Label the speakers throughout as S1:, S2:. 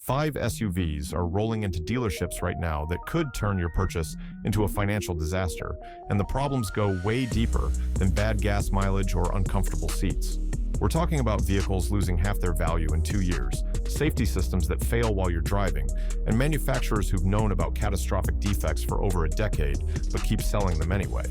S1: 5 SUVs are rolling into dealerships right now that could turn your purchase into a financial disaster, and the problems go way deeper than bad gas mileage or uncomfortable seats. We're talking about vehicles losing half their value in 2 years, safety systems that fail while you're driving, and manufacturers who've known about catastrophic defects for over a decade but keep selling them anyway.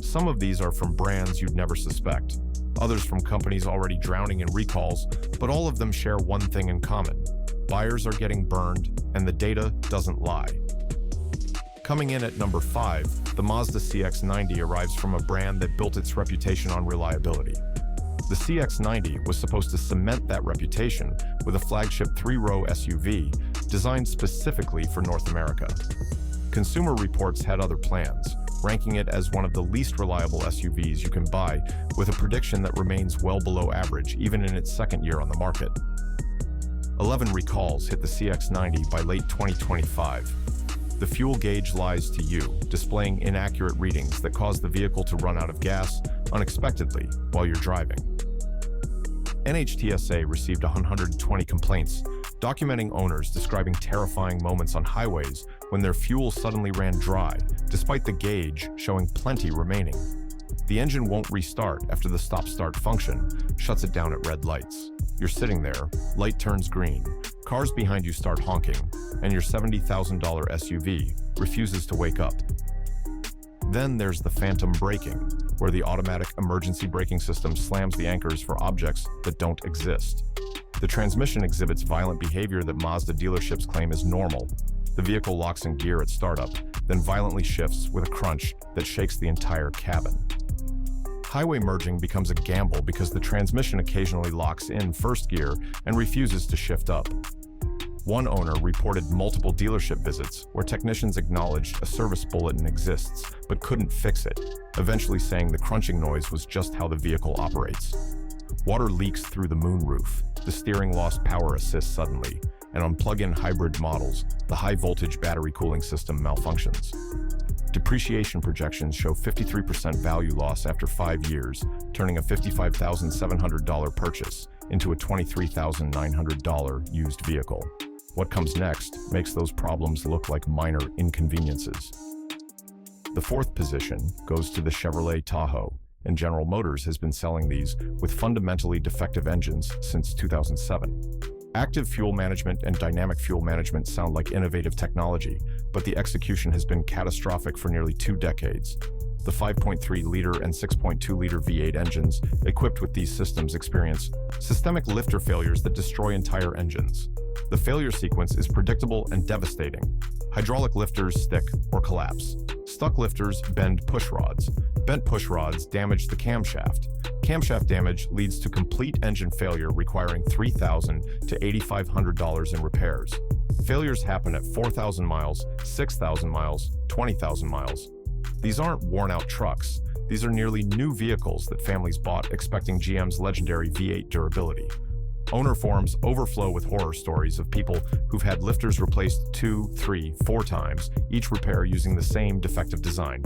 S1: Some of these are from brands you'd never suspect, others from companies already drowning in recalls, but all of them share one thing in common. Buyers are getting burned, and the data doesn't lie. Coming in at number 5, the Mazda CX-90 arrives from a brand that built its reputation on reliability. The CX-90 was supposed to cement that reputation with a flagship 3-row SUV designed specifically for North America. Consumer Reports had other plans, ranking it as one of the least reliable SUVs you can buy, with a prediction that remains well below average even in its second year on the market. 11 recalls hit the CX-90 by late 2025. The fuel gauge lies to you, displaying inaccurate readings that cause the vehicle to run out of gas unexpectedly while you're driving. NHTSA received 120 complaints, documenting owners describing terrifying moments on highways when their fuel suddenly ran dry, despite the gauge showing plenty remaining. The engine won't restart after the stop-start function shuts it down at red lights. You're sitting there, light turns green, cars behind you start honking, and your $70,000 SUV refuses to wake up. Then there's the phantom braking, where the automatic emergency braking system slams the anchors for objects that don't exist. The transmission exhibits violent behavior that Mazda dealerships claim is normal. The vehicle locks in gear at startup, then violently shifts with a crunch that shakes the entire cabin. Highway merging becomes a gamble because the transmission occasionally locks in first gear and refuses to shift up. One owner reported multiple dealership visits where technicians acknowledged a service bulletin exists but couldn't fix it, eventually saying the crunching noise was just how the vehicle operates. Water leaks through the moonroof, the steering lost power assist suddenly, and on plug-in hybrid models, the high-voltage battery cooling system malfunctions. Depreciation projections show 53% value loss after 5 years, turning a $55,700 purchase into a $23,900 used vehicle. What comes next makes those problems look like minor inconveniences. The 4th position goes to the Chevrolet Tahoe, and General Motors has been selling these with fundamentally defective engines since 2007. Active fuel management and dynamic fuel management sound like innovative technology, but the execution has been catastrophic for nearly 2 decades. The 5.3-liter and 6.2-liter V8 engines equipped with these systems experience systemic lifter failures that destroy entire engines. The failure sequence is predictable and devastating. Hydraulic lifters stick or collapse. Stuck lifters bend push rods. Bent push rods damage the camshaft. Camshaft damage leads to complete engine failure requiring $3,000 to $8,500 in repairs. Failures happen at 4,000 miles, 6,000 miles, 20,000 miles. These aren't worn-out trucks. These are nearly new vehicles that families bought expecting GM's legendary V8 durability. Owner forums overflow with horror stories of people who've had lifters replaced 2, 3, 4 times, each repair using the same defective design.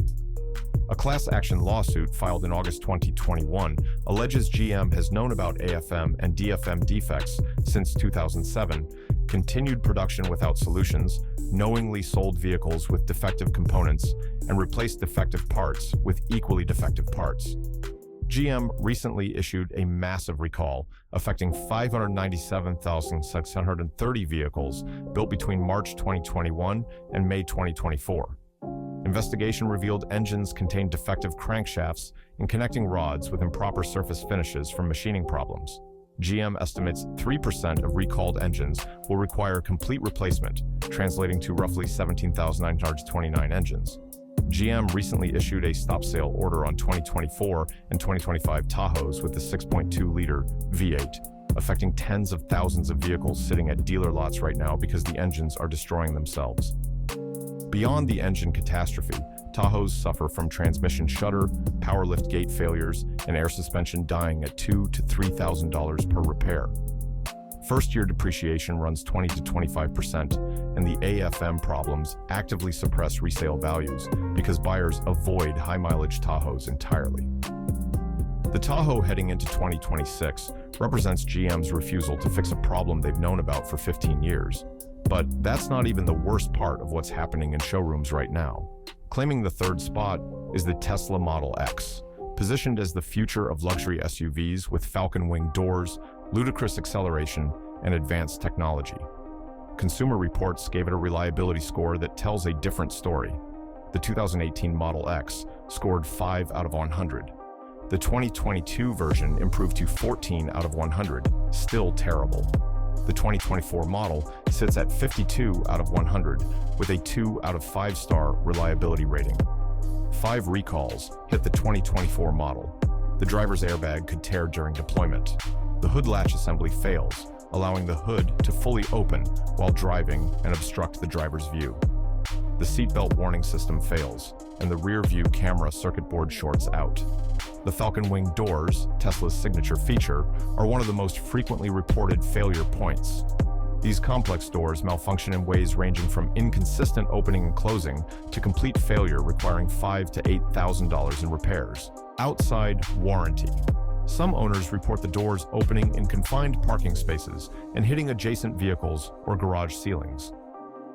S1: A class action lawsuit filed in August 2021 alleges GM has known about AFM and DFM defects since 2007, continued production without solutions, knowingly sold vehicles with defective components, and replaced defective parts with equally defective parts. GM recently issued a massive recall affecting 597,630 vehicles built between March 2021 and May 2024. Investigation revealed engines contained defective crankshafts and connecting rods with improper surface finishes from machining problems. GM estimates 3% of recalled engines will require complete replacement, translating to roughly 17,929 engines. GM recently issued a stop sale order on 2024 and 2025 Tahoes with the 6.2-liter V8, affecting tens of thousands of vehicles sitting at dealer lots right now because the engines are destroying themselves. Beyond the engine catastrophe, Tahoes suffer from transmission shudder, power lift gate failures, and air suspension dying at $2,000 to $3,000 per repair. First-year depreciation runs 20 to 25%, and the AFM problems actively suppress resale values because buyers avoid high-mileage Tahoes entirely. The Tahoe heading into 2026 represents GM's refusal to fix a problem they've known about for 15 years. But that's not even the worst part of what's happening in showrooms right now. Claiming the third spot is the Tesla Model X, positioned as the future of luxury SUVs with falcon wing doors, ludicrous acceleration, and advanced technology. Consumer Reports gave it a reliability score that tells a different story. The 2018 Model X scored 5 out of 100. The 2022 version improved to 14 out of 100, still terrible. The 2024 model sits at 52 out of 100, with a 2 out of 5-star reliability rating. 5 recalls hit the 2024 model. The driver's airbag could tear during deployment. The hood latch assembly fails, allowing the hood to fully open while driving and obstruct the driver's view. The seatbelt warning system fails, and the rear view camera circuit board shorts out. The falcon wing doors, Tesla's signature feature, are one of the most frequently reported failure points. These complex doors malfunction in ways ranging from inconsistent opening and closing to complete failure requiring $5,000 to $8,000 in repairs. Outside warranty. Some owners report the doors opening in confined parking spaces and hitting adjacent vehicles or garage ceilings.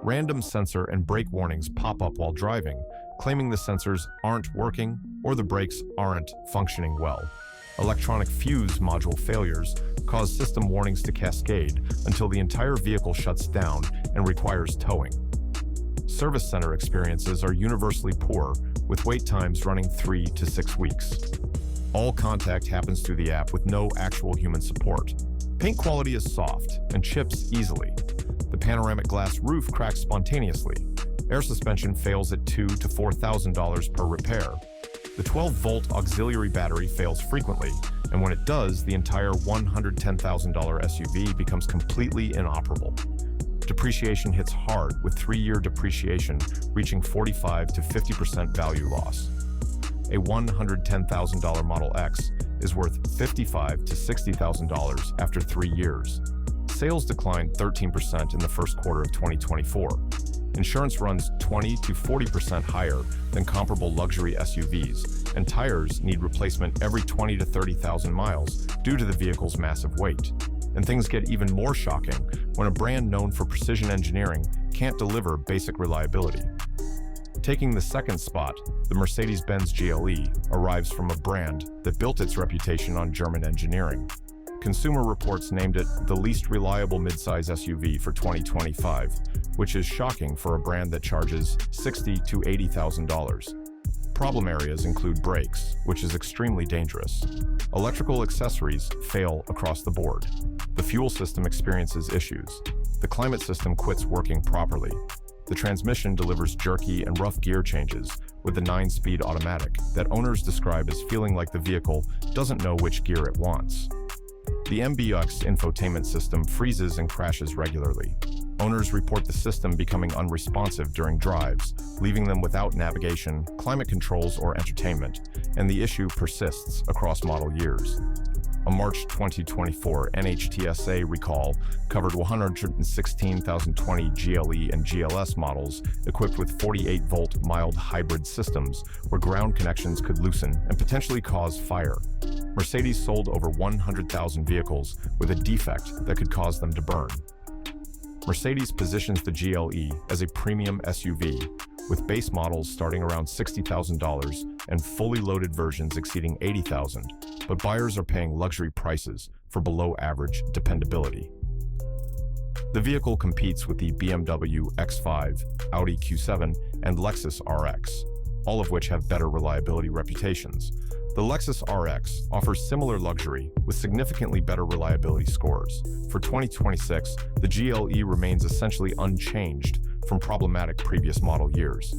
S1: Random sensor and brake warnings pop up while driving, claiming the sensors aren't working or the brakes aren't functioning well. Electronic fuse module failures cause system warnings to cascade until the entire vehicle shuts down and requires towing. Service center experiences are universally poor, with wait times running 3 to 6 weeks. All contact happens through the app with no actual human support. Paint quality is soft and chips easily. The panoramic glass roof cracks spontaneously. Air suspension fails at $2,000 to $4,000 per repair. The 12-volt auxiliary battery fails frequently, and when it does, the entire $110,000 SUV becomes completely inoperable. Depreciation hits hard, with 3-year depreciation reaching 45 to 50% value loss. A $110,000 Model X is worth $55,000 to $60,000 after 3 years. Sales declined 13% in the first quarter of 2024. Insurance runs 20 to 40% higher than comparable luxury SUVs, and tires need replacement every 20 to 30,000 miles due to the vehicle's massive weight. And things get even more shocking when a brand known for precision engineering can't deliver basic reliability. Taking the second spot, the Mercedes-Benz GLE arrives from a brand that built its reputation on German engineering. Consumer Reports named it the least reliable midsize SUV for 2025, which is shocking for a brand that charges $60,000 to $80,000. Problem areas include brakes, which is extremely dangerous. Electrical accessories fail across the board. The fuel system experiences issues. The climate system quits working properly. The transmission delivers jerky and rough gear changes with the 9-speed automatic that owners describe as feeling like the vehicle doesn't know which gear it wants. The MBUX infotainment system freezes and crashes regularly. Owners report the system becoming unresponsive during drives, leaving them without navigation, climate controls, or entertainment, and the issue persists across model years. A March 2024 NHTSA recall covered 116,020 GLE and GLS models equipped with 48-volt mild hybrid systems where ground connections could loosen and potentially cause fire. Mercedes sold over 100,000 vehicles with a defect that could cause them to burn. Mercedes positions the GLE as a premium SUV, with base models starting around $60,000 and fully loaded versions exceeding $80,000, but buyers are paying luxury prices for below-average dependability. The vehicle competes with the BMW X5, Audi Q7, and Lexus RX, all of which have better reliability reputations. The Lexus RX offers similar luxury with significantly better reliability scores. For 2026, the GLE remains essentially unchanged from problematic previous model years.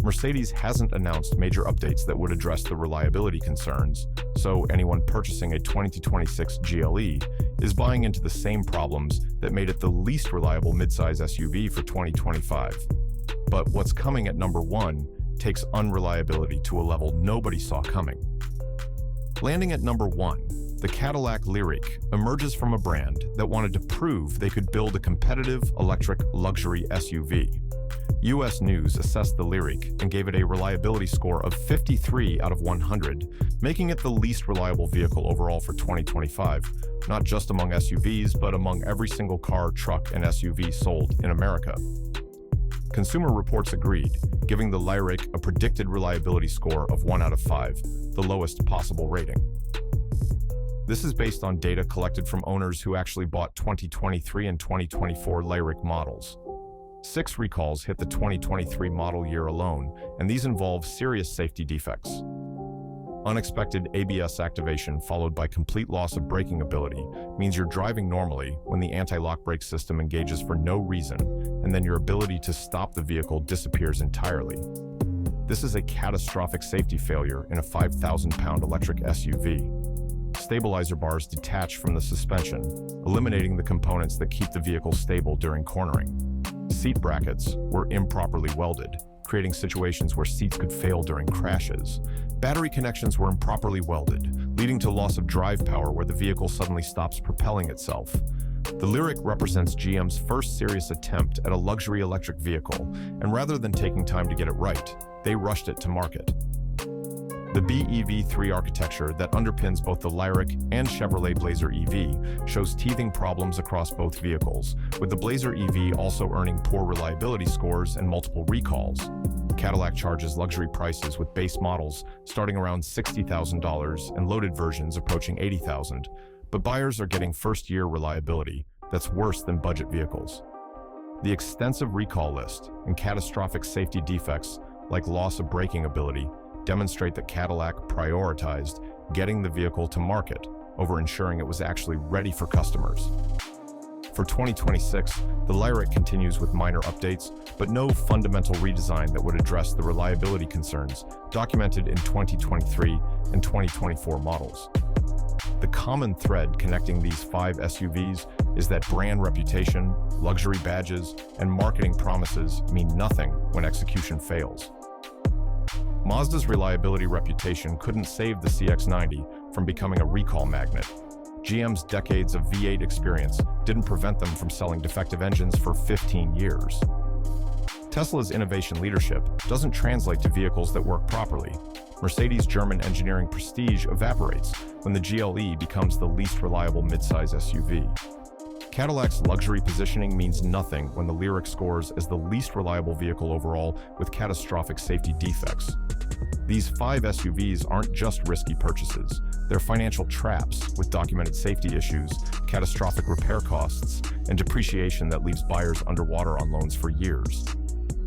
S1: Mercedes hasn't announced major updates that would address the reliability concerns, so anyone purchasing a 2026 GLE is buying into the same problems that made it the least reliable midsize SUV for 2025. But what's coming at number 1 takes unreliability to a level nobody saw coming. Landing at number 1, the Cadillac Lyriq emerges from a brand that wanted to prove they could build a competitive electric luxury SUV. US News assessed the Lyriq and gave it a reliability score of 53 out of 100, making it the least reliable vehicle overall for 2025, not just among SUVs, but among every single car, truck, and SUV sold in America. Consumer Reports agreed, giving the Lyriq a predicted reliability score of 1 out of 5, the lowest possible rating. This is based on data collected from owners who actually bought 2023 and 2024 Lyriq models. 6 recalls hit the 2023 model year alone, and these involve serious safety defects. Unexpected ABS activation followed by complete loss of braking ability means you're driving normally when the anti-lock brake system engages for no reason, and then your ability to stop the vehicle disappears entirely. This is a catastrophic safety failure in a 5,000-pound electric SUV. Stabilizer bars detach from the suspension, eliminating the components that keep the vehicle stable during cornering. Seat brackets were improperly welded, creating situations where seats could fail during crashes. Battery connections were improperly welded, leading to loss of drive power where the vehicle suddenly stops propelling itself. The Lyriq represents GM's first serious attempt at a luxury electric vehicle, and rather than taking time to get it right, they rushed it to market. The BEV3 architecture that underpins both the Lyriq and Chevrolet Blazer EV shows teething problems across both vehicles, with the Blazer EV also earning poor reliability scores and multiple recalls. Cadillac charges luxury prices with base models starting around $60,000 and loaded versions approaching $80,000, but buyers are getting first-year reliability that's worse than budget vehicles. The extensive recall list and catastrophic safety defects, like loss of braking ability, demonstrate that Cadillac prioritized getting the vehicle to market over ensuring it was actually ready for customers. For 2026, the Lyriq continues with minor updates, but no fundamental redesign that would address the reliability concerns documented in 2023 and 2024 models. The common thread connecting these 5 SUVs is that brand reputation, luxury badges, and marketing promises mean nothing when execution fails. Mazda's reliability reputation couldn't save the CX-90 from becoming a recall magnet. GM's decades of V8 experience didn't prevent them from selling defective engines for 15 years. Tesla's innovation leadership doesn't translate to vehicles that work properly. Mercedes' German engineering prestige evaporates when the GLE becomes the least reliable midsize SUV. Cadillac's luxury positioning means nothing when the Lyriq scores as the least reliable vehicle overall with catastrophic safety defects. These 5 SUVs aren't just risky purchases, they're financial traps with documented safety issues, catastrophic repair costs, and depreciation that leaves buyers underwater on loans for years.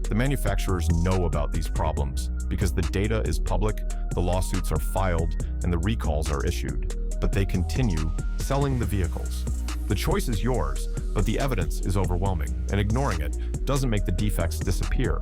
S1: The manufacturers know about these problems because the data is public, the lawsuits are filed, and the recalls are issued, but they continue selling the vehicles. The choice is yours, but the evidence is overwhelming, and ignoring it doesn't make the defects disappear.